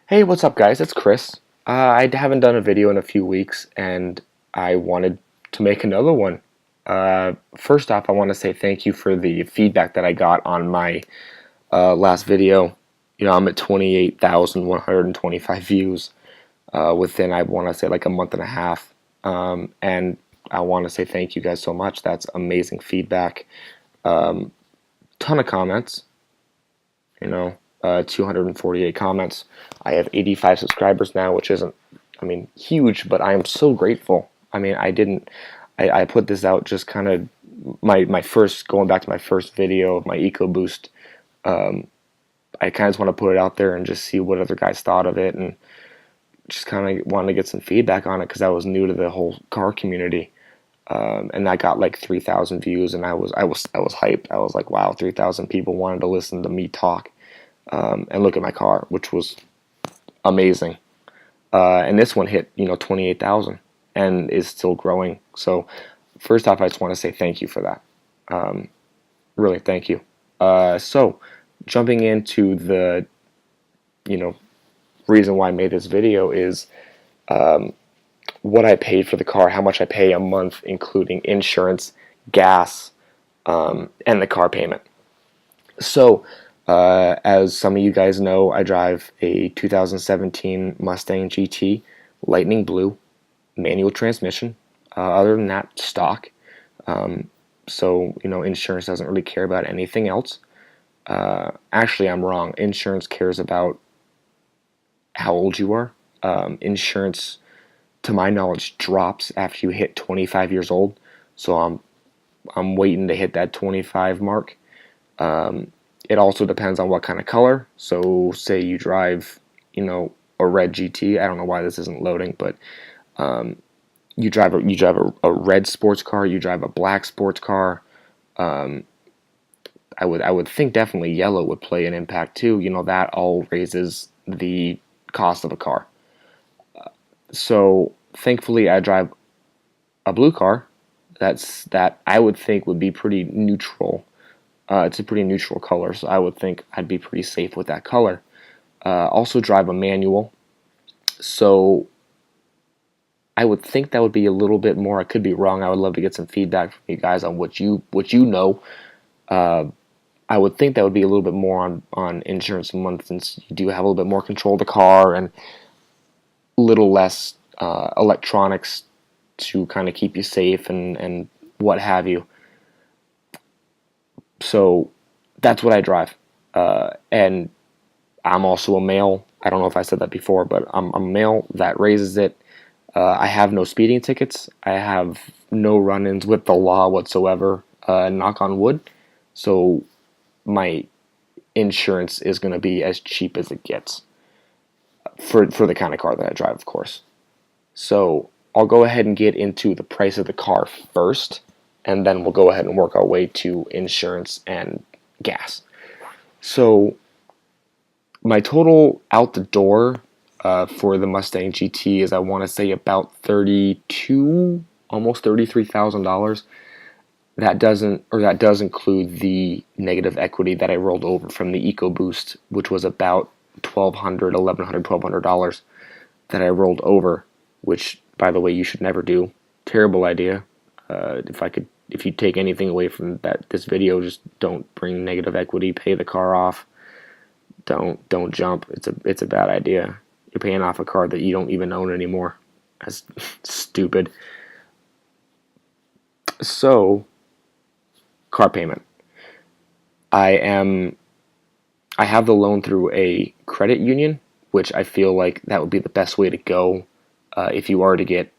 Hey, what's up, guys? It's Chris. I haven't done a video in a few weeks, and I wanted to make another one. First off, I want to say thank you for the feedback that I got on my last video. I'm at 28,125 views within, I want to say, like a month and a half. And I want to say thank you guys so much. That's amazing feedback. Ton of comments, 248 comments. I have 85 subscribers now, which isn't, huge, but I am so grateful. I put this out just kind of my first, going back to my first video of my EcoBoost. I kind of just want to put it out there and just see what other guys thought of it, and just kind of wanted to get some feedback on it because I was new to the whole car community. And I got like 3,000 views, and I was hyped. I was like, wow, 3,000 people wanted to listen to me talk and look at my car, which was amazing. And this one hit 28,000 and is still growing. So first off, I just want to say thank you for that. Really, thank you. So jumping into the reason why I made this video is what I paid for the car, how much I pay a month, including insurance, gas, and the car payment. So, as some of you guys know, I drive a 2017 Mustang GT Lightning Blue manual transmission. Other than that, stock. So, insurance doesn't really care about anything else. Actually, I'm wrong. Insurance cares about how old you are. Insurance, to my knowledge, drops after you hit 25 years old. So I'm waiting to hit that 25 mark. It also depends on what kind of color. So say you drive, a red GT. I don't know why this isn't loading, but you drive a red sports car. You drive a black sports car. I would think definitely yellow would play an impact too. That all raises the cost of a car. So thankfully, I drive a blue car. That I would think would be pretty neutral. It's a pretty neutral color, so I would think I'd be pretty safe with that color. Also drive a manual, so I would think that would be a little bit more. I could be wrong. I would love to get some feedback from you guys on what you know. I would think that would be a little bit more on insurance a month, since you do have a little bit more control of the car and a little less electronics to kind of keep you safe and what have you. So that's what I drive. And I'm also a male. I don't know if I said that before, but I'm a male. That raises it. I have no speeding tickets. I have no run-ins with the law whatsoever, knock on wood. So my insurance is going to be as cheap as it gets for the kind of car that I drive, of course. So I'll go ahead and get into the price of the car first, and then we'll go ahead and work our way to insurance and gas. So my total out the door for the Mustang GT is, I want to say, about almost $33,000. That does include the negative equity that I rolled over from the EcoBoost, which was about $1,200 that I rolled over, which, by the way, you should never do. Terrible idea. If you take anything away from this video, just don't bring negative equity. Pay the car off. Don't jump. It's a bad idea. You're paying off a car that you don't even own anymore. That's stupid. So, car payment. I have the loan through a credit union, which I feel like that would be the best way to go if you are to get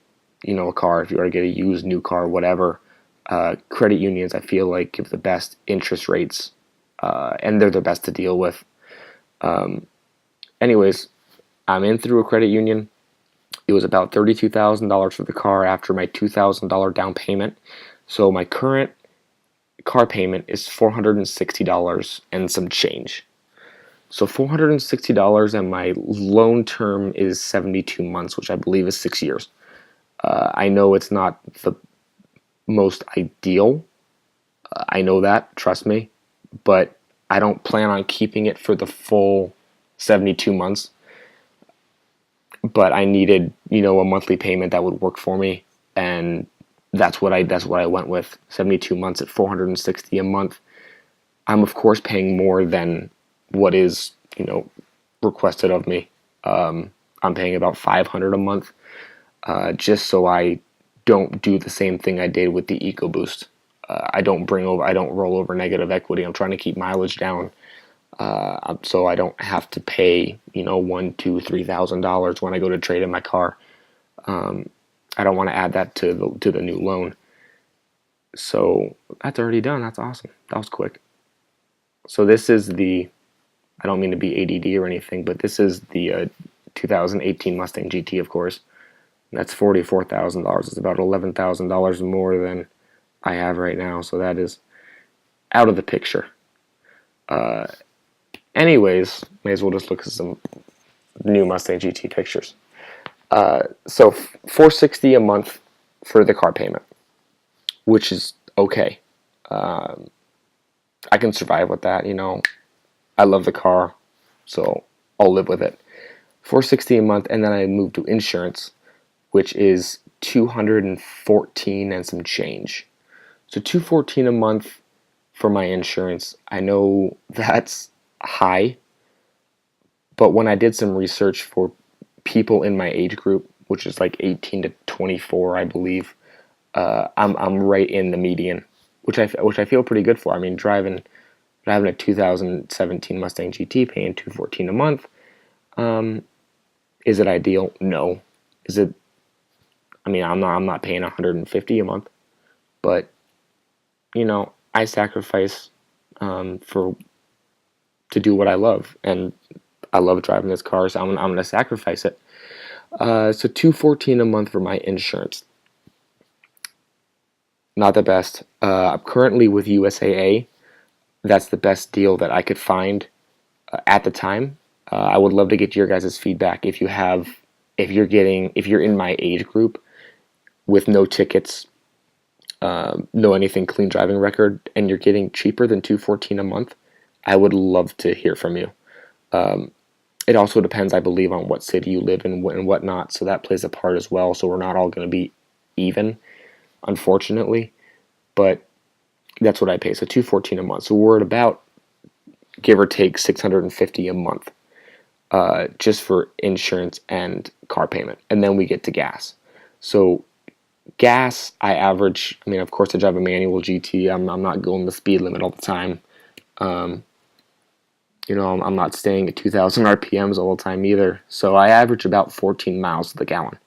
a car, if you are to get a used new car, whatever. Credit unions, I feel like, give the best interest rates, and they're the best to deal with. Anyways, I'm in through a credit union. It was about $32,000 for the car after my $2,000 down payment. So my current car payment is $460 and some change. So $460, and my loan term is 72 months, which I believe is 6 years. I know it's not the most ideal. I know that, trust me, but I don't plan on keeping it for the full 72 months. but I needed, a monthly payment that would work for me, and that's what I went with. 72 months at 460 a month. I'm of course paying more than what is, requested of me. I'm paying about 500 a month, just so I don't do the same thing I did with the EcoBoost. I don't roll over negative equity. I'm trying to keep mileage down, so I don't have to pay, $1, $2, $3,000 when I go to trade in my car. I don't want to add that to the new loan. So that's already done. That's awesome. That was quick. So this is I don't mean to be ADD or anything, but this is the 2018 Mustang GT, of course. That's $44,000. It's about $11,000 more than I have right now, so that is out of the picture. Anyways, may as well just look at some new Mustang GT pictures. So $460 a month for the car payment, which is okay. I can survive with that. I love the car, so I'll live with it. $460 a month, and then I moved to insurance, which is $214 and some change. So $214 a month for my insurance. I know that's high, but when I did some research for people in my age group, which is like 18 to 24, I believe, I'm right in the median, which I feel pretty good for. I mean, driving a 2017 Mustang GT, paying $214 a month. Is it ideal? No. Is it? I mean, I'm not paying $150 a month, but I sacrifice to do what I love, and I love driving this car, so I'm gonna sacrifice it. So $214 a month for my insurance. Not the best. I'm currently with USAA. That's the best deal that I could find at the time. I would love to get your guys' feedback if you're in my age group with no tickets, no anything, clean driving record, and you're getting cheaper than $214 a month. I would love to hear from you. It also depends, I believe, on what city you live in and whatnot, so that plays a part as well. So we're not all going to be even, unfortunately, but that's what I pay. So $214 a month. So we're at about, give or take, $650 a month, just for insurance and car payment, and then we get to gas. So gas, I average. I mean, of course, I drive a manual GT. I'm not going the speed limit all the time. I'm not staying at 2,000 RPMs all the time either. So I average about 14 miles to the gallon.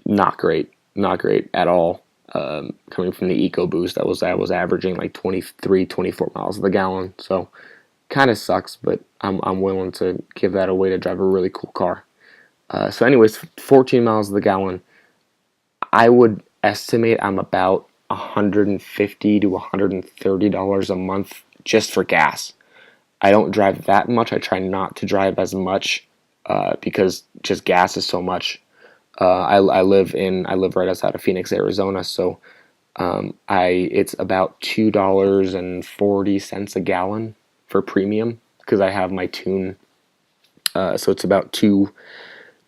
Not great at all. Coming from the EcoBoost, I was averaging like 23, 24 miles to the gallon. So kind of sucks, but I'm willing to give that away to drive a really cool car. So anyways, 14 miles to the gallon. I would estimate I'm about $150 to $130 a month just for gas. I don't drive that much. I try not to drive as much because just gas is so much. I live right outside of Phoenix, Arizona, so it's about $2.40 a gallon for premium because I have my tune. So it's about $2.40,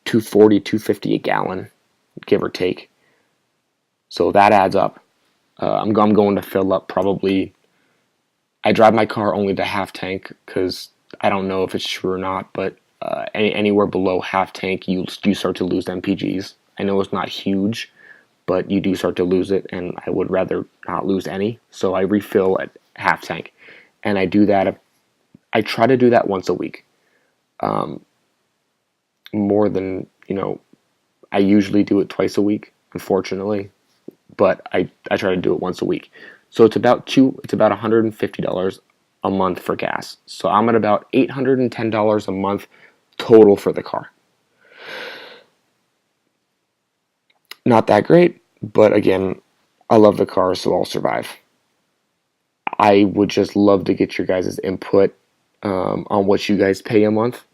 $2.50 a gallon, give or take. So that adds up. I'm going to fill up probably. I drive my car only to half tank because I don't know if it's true or not, but anywhere below half tank, you start to lose MPGs. I know it's not huge, but you do start to lose it, and I would rather not lose any. So I refill at half tank, and I do that. I try to do that once a week. More than I usually do it twice a week, unfortunately, but I try to do it once a week. So it's about $150 a month for gas. So I'm at about $810 a month total for the car. Not that great, but again, I love the car, so I'll survive. I would just love to get your guys' input on what you guys pay a month,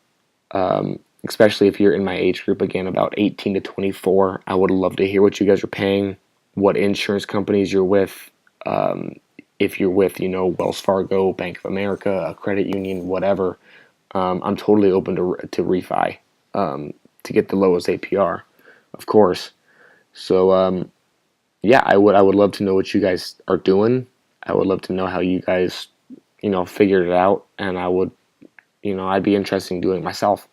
especially if you're in my age group, again, about 18 to 24. I would love to hear what you guys are paying, what insurance companies you're with, if you're with, Wells Fargo, Bank of America, a credit union, whatever. I'm totally open to refi. to get the lowest APR, of course. So yeah, I would love to know what you guys are doing. I would love to know how you guys, figured it out, and I would, I'd be interested in doing it myself.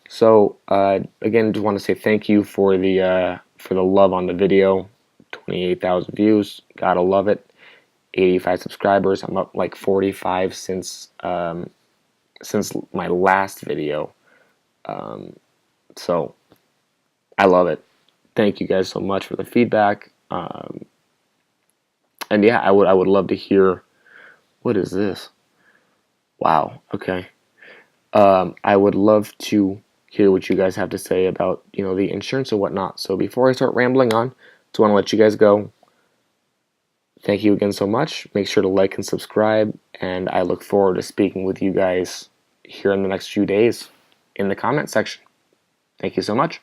So again, just want to say thank you for the love on the video. 28,000 views, gotta love it. 85 subscribers. I'm up like 45 since my last video. So I love it. Thank you guys so much for the feedback. And yeah, I would love to hear. What is this? Wow. Okay. I would love to hear what you guys have to say about the insurance and whatnot. So before I start rambling on, just want to let you guys go. Thank you again so much. Make sure to like and subscribe, and I look forward to speaking with you guys here in the next few days in the comment section. Thank you so much.